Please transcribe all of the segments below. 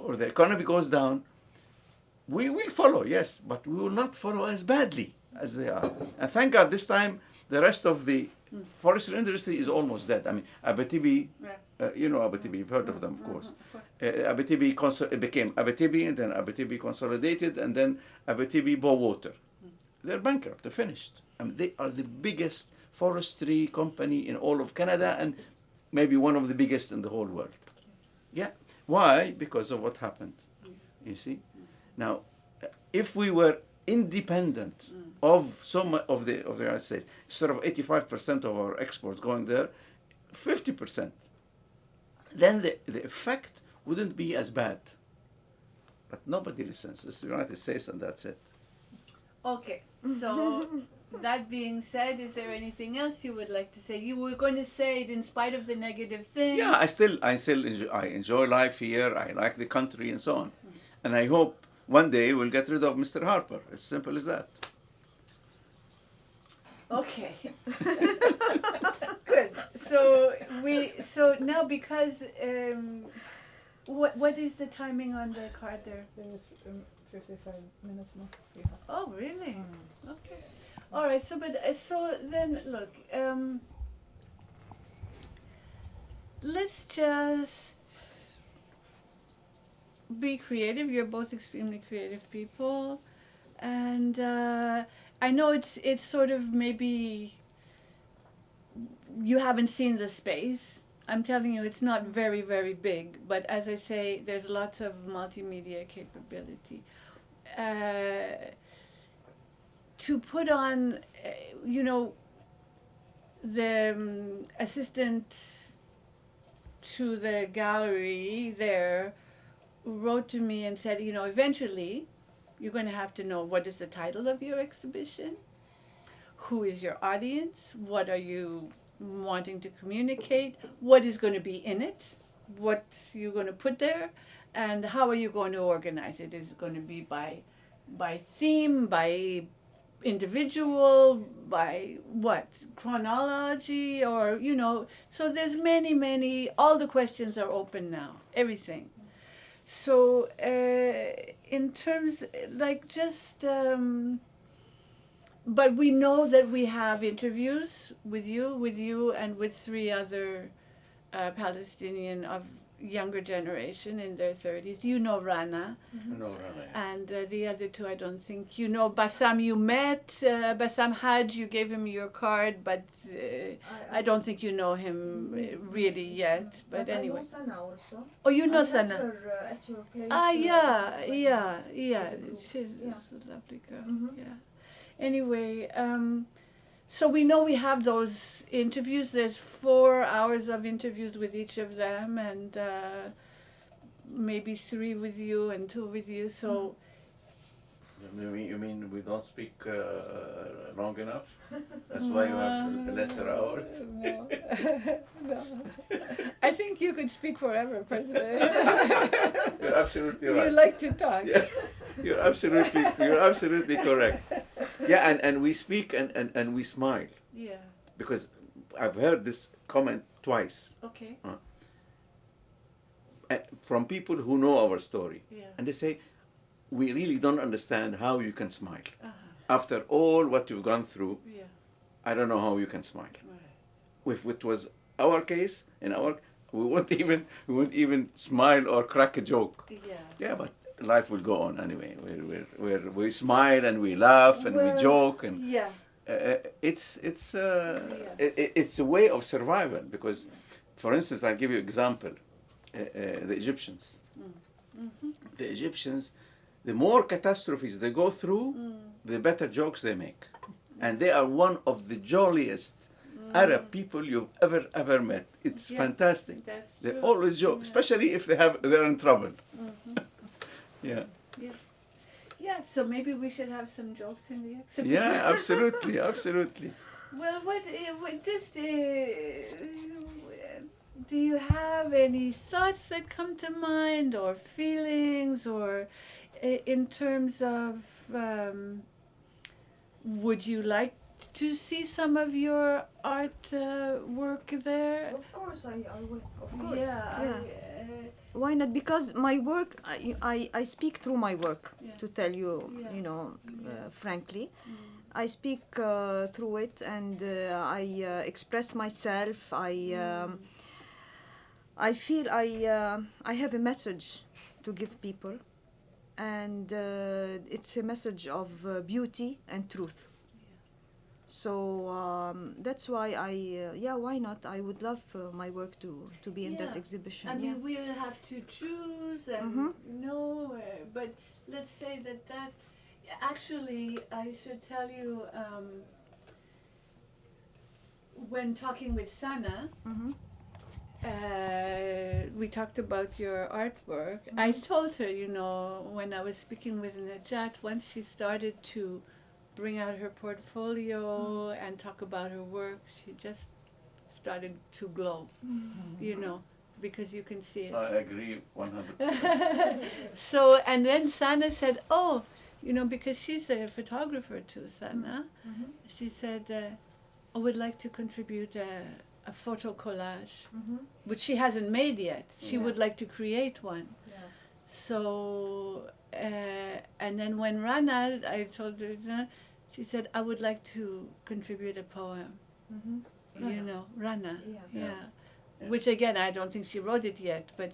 or the economy goes down, we will follow, yes, but we will not follow as badly as they are. And thank God this time the rest of the forestry industry is almost dead. I mean, Abitibi, you know Abitibi, you've heard of them, of course. Abitibi became Abitibi, and then Abitibi consolidated, and then Abitibi Bowater. They're bankrupt, they're finished. I mean, they are the biggest forestry company in all of Canada, and maybe one of the biggest in the whole world. Yeah. Why? Because of what happened. You see? Now, if we were independent of some of the United States, instead of 85% of our exports going there, 50%, then the effect wouldn't be as bad. But nobody listens. It's the United States, and that's it. Okay, so that being said, is there anything else you would like to say? You were going to say it in spite of the negative things. Yeah, I still enjoy life here. I like the country and so on, and I hope one day we'll get rid of Mr. Harper. As simple as that. Okay. Good. So now because what is the timing on the card there? There's 55 minutes more. Yeah. Oh, really? Okay. All right. So then look. Let's just be creative. You're both extremely creative people, and I know it's sort of maybe you haven't seen the space. I'm telling you, it's not very, very big. But as I say, there's lots of multimedia capability. To put on, the assistant to the gallery there wrote to me and said, eventually you're going to have to know what is the title of your exhibition, who is your audience, what are you wanting to communicate, what is going to be in it, what you're going to put there, and how are you going to organize it. Is it going to be by theme, by individual, by what, chronology, or so there's many, all the questions are open now, everything. So in terms but we know that we have interviews with you and with 3 other Palestinian of younger generation in their 30s. You know Rana. No, Rana. And the other 2, I don't think you know. Bassam, you met. Bassam Haj, you gave him your card, but I don't think you know him really yet. But anyway. I know Sana also. Oh, you know I met Sana. her, at your place. Yeah. She's a lovely girl. Yeah. Anyway, so we know we have those interviews. There's 4 hours of interviews with each of them, and maybe 3 with you and 2 with you. So. You mean we don't speak long enough? That's why you have lesser hours? No. No. I think you could speak forever, President. You're absolutely right. You like to talk. Yeah, you're absolutely correct. Yeah, and we speak and we smile. Yeah. Because I've heard this comment twice. Okay. From people who know our story. Yeah. And they say, we really don't understand how you can smile. Uh-huh. After all what you've gone through, Yeah. I don't know how you can smile. Right. If it was our case, we won't even smile or crack a joke. Yeah. Yeah, but life will go on anyway. We smile and we laugh and we joke, and Yeah. it's a way of survival. Because, for instance, I'll give you an example. The Egyptians. Mm-hmm. The Egyptians, the more catastrophes they go through, the better jokes they make. And they are one of the jolliest Arab people you've ever met. It's fantastic. That's They true. always joke, especially if they're in trouble. Yeah. Yeah, so maybe we should have some jokes in the exhibition. Yeah, absolutely. Well, what just do you have any thoughts that come to mind, or feelings, or in terms of would you like to see some of your art work there? Of course, I would. Of course. Yeah. Why not? Because my work, I speak through my work, Yeah. to tell you, Yeah. you know, frankly. I speak through it, and I express myself. I feel I have a message to give people, and it's a message of beauty and truth. So that's why yeah, why not? I would love my work to be in that Yeah. exhibition. I yeah. mean, we'll have to choose and Mhm. know, but let's say that actually, I should tell you, when talking with Sana, Mhm. we talked about your artwork. I told her, when I was speaking with Najat, once she started to bring out her portfolio and talk about her work, she just started to glow, because you can see it. I agree 100%. So, and then Sana said, oh, because she's a photographer too, Sana, she said, I would like to contribute a photo collage, which she hasn't made yet. She Yeah. would like to create one. Yeah. So, and then when Rana, I told her, she said, I would like to contribute a poem. Mhm. Rana. Yeah. Yeah. Yeah. Which again, I don't think she wrote it yet, but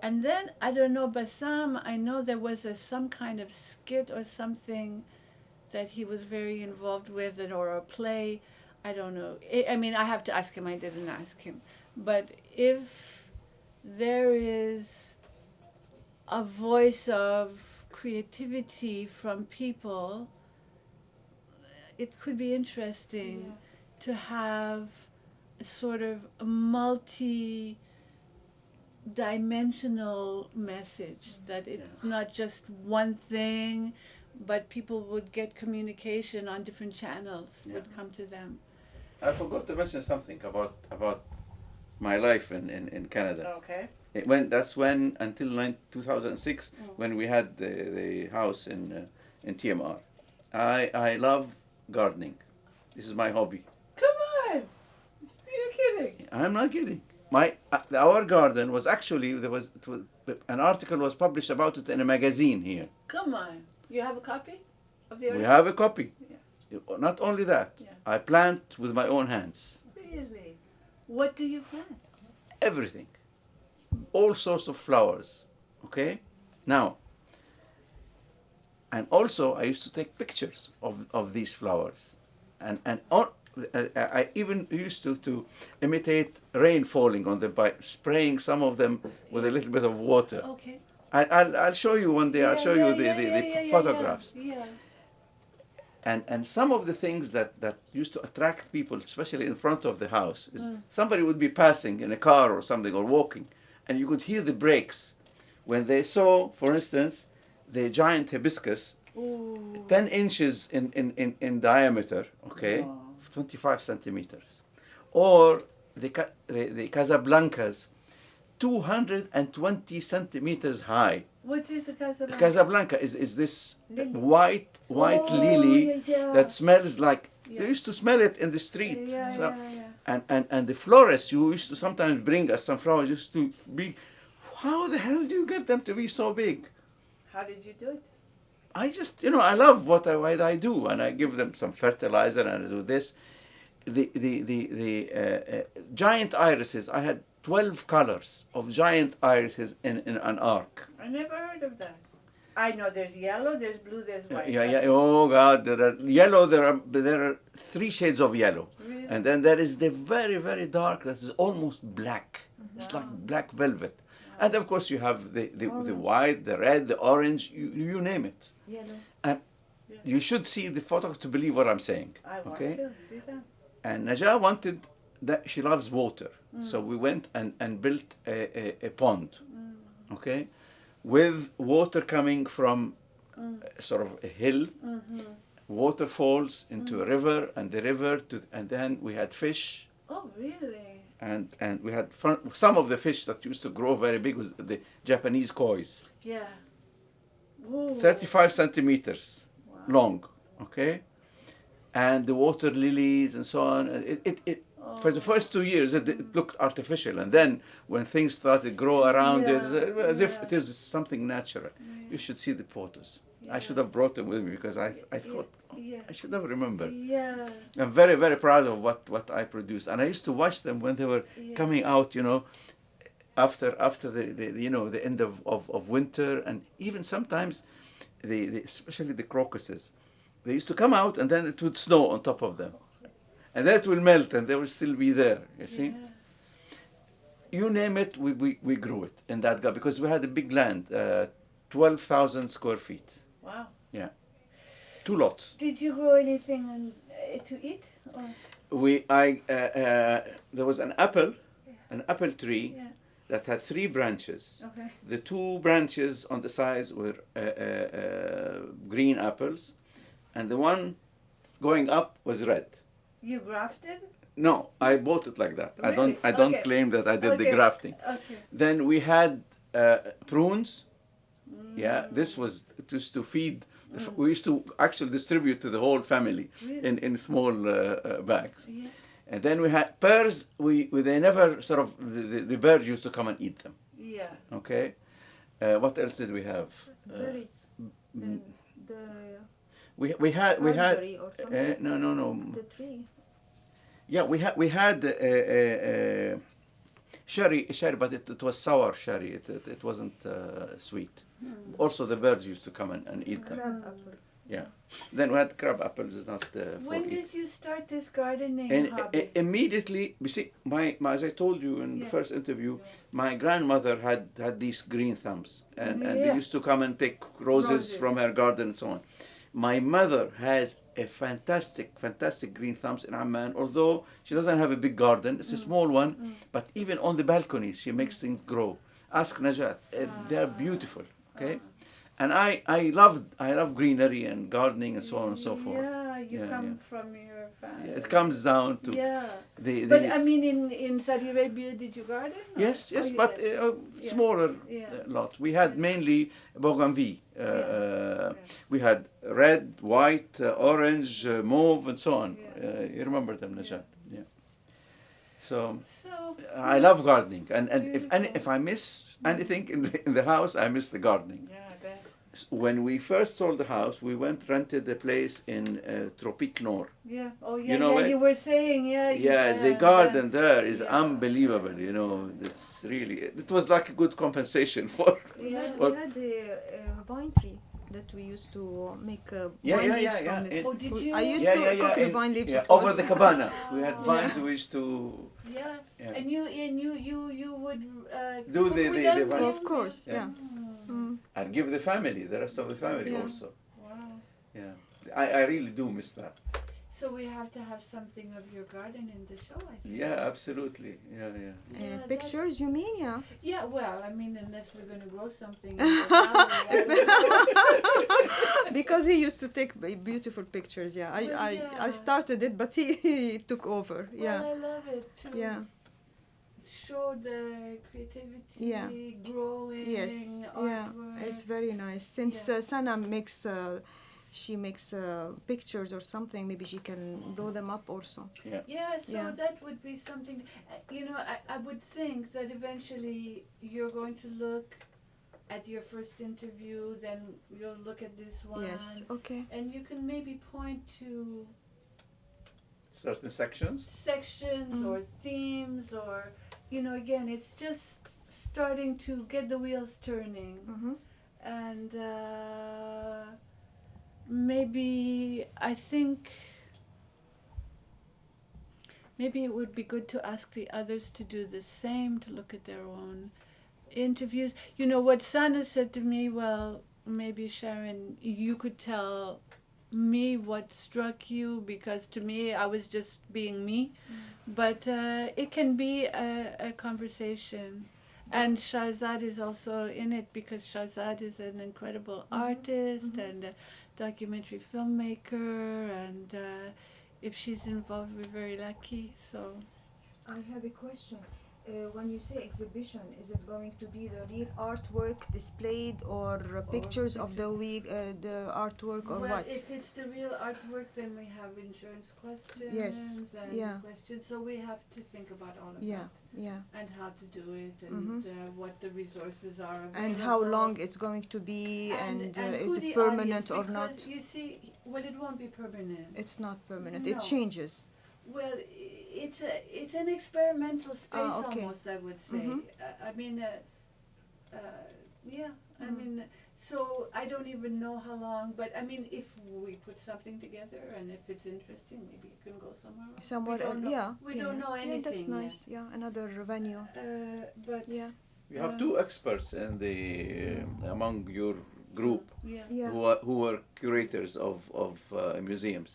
and then, I don't know, Bassam, I know there was some kind of skit or something that he was very involved with, or a play. I don't know. I mean, I have to ask him. I didn't ask him. But if there is a voice of creativity from people, it could be interesting to have a sort of a multi-dimensional message, that it's not just one thing, but people would get communication on different channels, would come to them. I forgot to mention something about my life in Canada. Okay. That's when until 2006 when we had the house in TMR. I love gardening. This is my hobby. Come on! You're kidding. I'm not kidding. Our garden was actually an article was published about it in a magazine here. Come on. You have a copy of the We article? have a copy. Yeah. Not only that, Yeah. I plant with my own hands. Really? What do you plant? Everything. All sorts of flowers. Okay? Now, and also I used to take pictures of these flowers. I even used to imitate rain falling on them by spraying some of them with a little bit of water. Okay. I'll show you one day. I'll show you the photographs. Yeah. And some of the things that used to attract people, especially in front of the house, is somebody would be passing in a car or something or walking, and you could hear the brakes when they saw, for instance, the giant hibiscus, Ooh. 10 inches in diameter, okay, Wow. 25 centimeters, or the Casablancas, 220 centimeters high. What is the Casablanca? Casablanca is this Lily. white lily yeah. that smells like Yeah. they used to smell it in the street. Yeah, So- yeah. and the florists who used to sometimes bring us some flowers used to be, how the hell do you get them to be so big? How did you do it? I just, I love what I do, and I give them some fertilizer, and I do this. The giant irises, I had 12 colors of giant irises in an arc. I never heard of that. I know there's yellow, there's blue, there's white. Yeah. Oh God, there are yellow. There are 3 shades of yellow, Really? and then there is the very very dark that is almost black. It's like black velvet, and of course you have the white, the red, the orange. You name it. Yellow. And you should see the photos to believe what I'm saying. I want Okay. to see that. And Najat wanted that, she loves water, so we went and built a pond, okay, with water coming from sort of a hill, waterfalls into a river, and the river and then we had fish, Oh, really? and we had some of the fish that used to grow very big was the Japanese kois, Yeah. Ooh. 35 centimeters Wow. long, okay, and the water lilies and so on, and it For the first 2 years, it looked artificial, and then when things started to grow around it, as if it is something natural. You should see the photos. I should have brought them with me because I thought I should have remembered. Yeah. I'm very, very proud of what I produced, and I used to watch them when they were coming out. After the end of winter, and even sometimes especially the crocuses, they used to come out and then it would snow on top of them, and then it will melt and they will still be there. You see, you name it, we grew it in that garden because we had a big land, 12,000 square feet. Wow. Yeah, 2 lots. Did you grow anything to eat? Or? There was an apple tree. Yeah. That had 3 branches. Okay. The 2 branches on the sides were green apples, and the one going up was red. You grafted? No, I bought it like that. Really? I don't Okay. claim that I did the Okay. grafting. Okay. Then we had prunes. Yeah, it used to feed. We used to actually distribute to the whole family Really? in small bags. Yeah. And then we had pears. They never sort of the birds used to come and eat them. Yeah. Okay. What else did we have? Berries. Mm, The we had raspberry or something. no. The tree. Yeah, we had sherry, but it was sour sherry. It wasn't sweet. Also, the birds used to come and eat them. Crab apple. Yeah. Then we had crab apples. Is not for When eat. did you start this gardening And hobby? immediately, you see, my as I told you in the first interview, my grandmother had these green thumbs, and they used to come and take roses from her garden and so on. My mother has a fantastic green thumbs in Amman, although she doesn't have a big garden. It's a small one, but even on the balconies, she makes things grow. Ask Najat. They are beautiful, okay? And I love greenery and gardening and so on and so forth. Yeah, you Yeah, come yeah. from your family. It comes down to the But I mean, in Saudi Arabia, did you garden? Or? yes, Oh, you but did. smaller lots. We had mainly bougainville. We had red, white, orange, mauve, and so on. You remember them, Najat? Yeah. So I love gardening, and if I miss anything in the house, I miss the gardening. Yeah, I bet. When we first sold the house, we rented a place in Tropique Nord. Yeah. Oh, yeah. You know it? You were saying, The garden there is unbelievable. It's really, it was like a good compensation for. We had a vine tree that we used to make vine leaves from it. Oh, did you? I used to cook the vine leaves, of over course. the cabana. We had vines. We used to Yeah. Yeah. And you would Do cook the with them? vine. Of course, Yeah. Mm. and give the rest of the family Yeah. also. Wow. Yeah, I really do miss that. So we have to have something of your garden in the show, I think. Yeah, absolutely. Yeah. Yeah, Pictures, you mean? Yeah. Yeah, well, I mean, unless we're going to grow something. In the gallery, Because he used to take beautiful pictures. Yeah, Well, I started it, but he took over. Yeah, Well, I love it too. yeah, Show the creativity, Yeah. growing, yes, yeah. artwork. It's very nice. Since Sana makes, she makes pictures or something. Maybe she can blow them up also. Yeah, so Yeah. that would be something. I would think that eventually you're going to look at your first interview, then you'll look at this one, Yes. Okay. and you can maybe point to Certain sections. sections or themes, or again, it's just starting to get the wheels turning, Mm-hmm. and maybe I think. Maybe it would be good to ask the others to do the same, to look at their own interviews. What Sana said to me, well, maybe Sharon, you could tell me what struck you, because to me, I was just being me. But it can be a conversation. And Shahzad is also in it, because Shahzad is an incredible artist and a documentary filmmaker, and if she's involved, we're very lucky. So I have a question. when you say exhibition, is it going to be the real artwork displayed or pictures of the week, the artwork, or well, what? if it's the real artwork, then we have insurance questions Yes, and yeah. questions. So we have to think about all of Yeah, that yeah. and how to do it and what the resources are available. And how long it's going to be, and who is the it permanent audience, or not? because you see, well, it won't be permanent. It's not permanent. No. It changes. Well, it's an experimental space okay. almost, I would say. Mhm. I mean, yeah. I Mhm. mean, so I don't even know how long, but I mean, if we put something together and if it's interesting, maybe it can go somewhere else. Somewhere We don't else, know. yeah. We yeah. don't know anything. Yeah, that's nice. Yeah, another venue. But Yeah, You have two experts in the among your group yeah. yeah. who are curators of museums.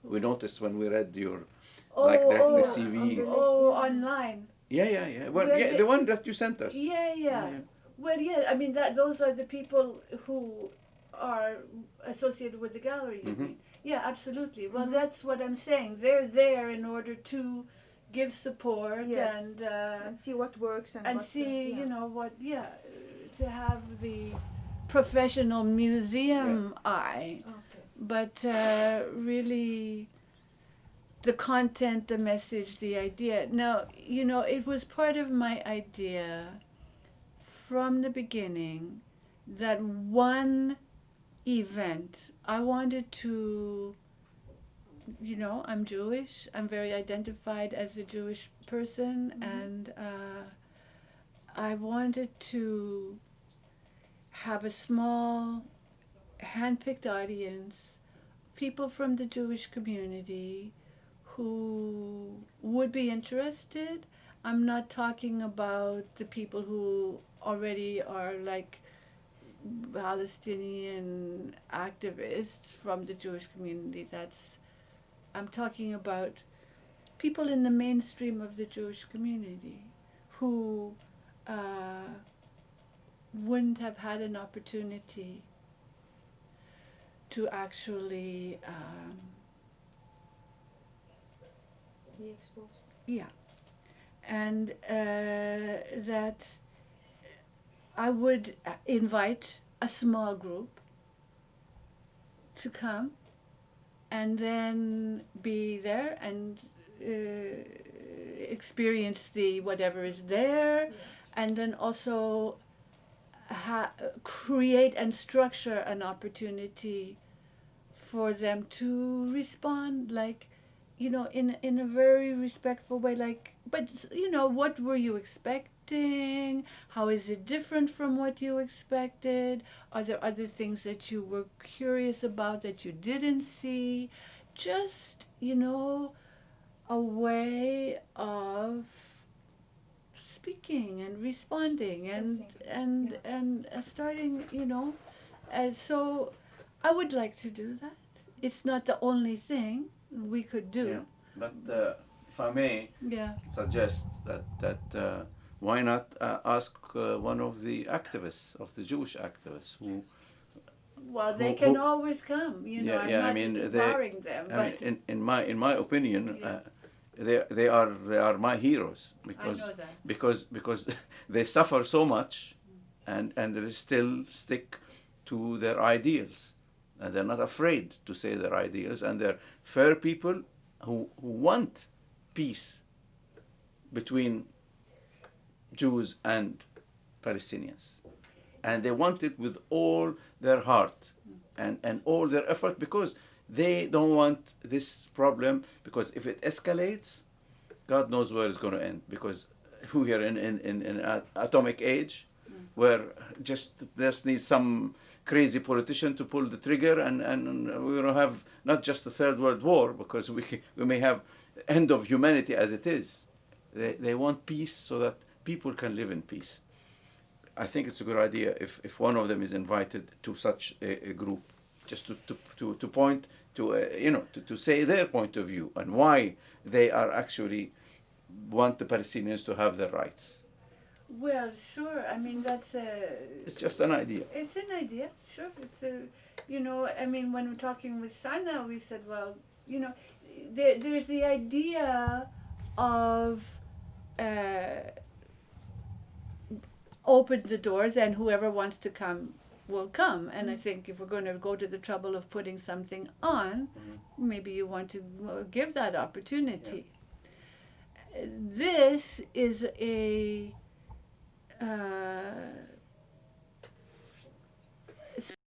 We noticed when we read your like the CV. on the list, Oh, yeah. online. Yeah. Well, Well, yeah, the one that you sent us. Yeah. Well, yeah. I mean, those are the people who are associated with the gallery. You Mhm. mean? Yeah, absolutely. Well, Mhm. that's what I'm saying. They're there in order to give support Yes. and And see what works and what, see, yeah. you know, what. Yeah, to have the professional museum eye, Okay. but really the content, the message, the idea. Now, you know, it was part of my idea from the beginning that one event, I wanted to, you know, I'm Jewish, I'm very identified as a Jewish person, and I wanted to have a small, hand-picked audience, people from the Jewish community who would be interested. I'm not talking about the people who already are like Palestinian activists from the Jewish community. I'm talking about people in the mainstream of the Jewish community who wouldn't have had an opportunity to actually Be exposed. yeah, and that I would invite a small group to come and then be there and experience the whatever is there, and then also create and structure an opportunity for them to respond, like, you know, in a very respectful way, like, but you know, what were you expecting? How is it different from what you expected? Are there other things that you were curious about that you didn't see? Just, you know, a way of speaking and responding and starting, you know, and so I would like to do that. It's not the only thing we could do. Yeah. But if I may Yeah. suggest that why not ask one of the activists, of the Jewish activists who. Well, they Who- can who- always come. You know, Yeah, I'm I not mean, they- barring them, I but mean, in my opinion, Yeah. they are my heroes because I know that. because they suffer so much, and they still stick to their ideals, and they're not afraid to say their ideals, and they're fair people who want peace between Jews and Palestinians, and they want it with all their heart and all their effort, because they don't want this problem, because if it escalates, God knows where it's going to end, because we are in an atomic age where just needs some crazy politician to pull the trigger, and we're going to have not just the Third World War, because we may have end of humanity as it is. They want peace so that people can live in peace. I think it's a good idea if one of them is invited to such a group, just to point to you know, to say their point of view and why they are actually want the Palestinians to have their rights. well, sure. I mean, that's a. It's just an idea. It's an idea, sure. It's a, you know. I mean, when we're talking with Sana, we said, well, you know, there's the idea of open the doors, and whoever wants to come will come. And I think if we're going to go to the trouble of putting something on, maybe you want to give that opportunity. This is a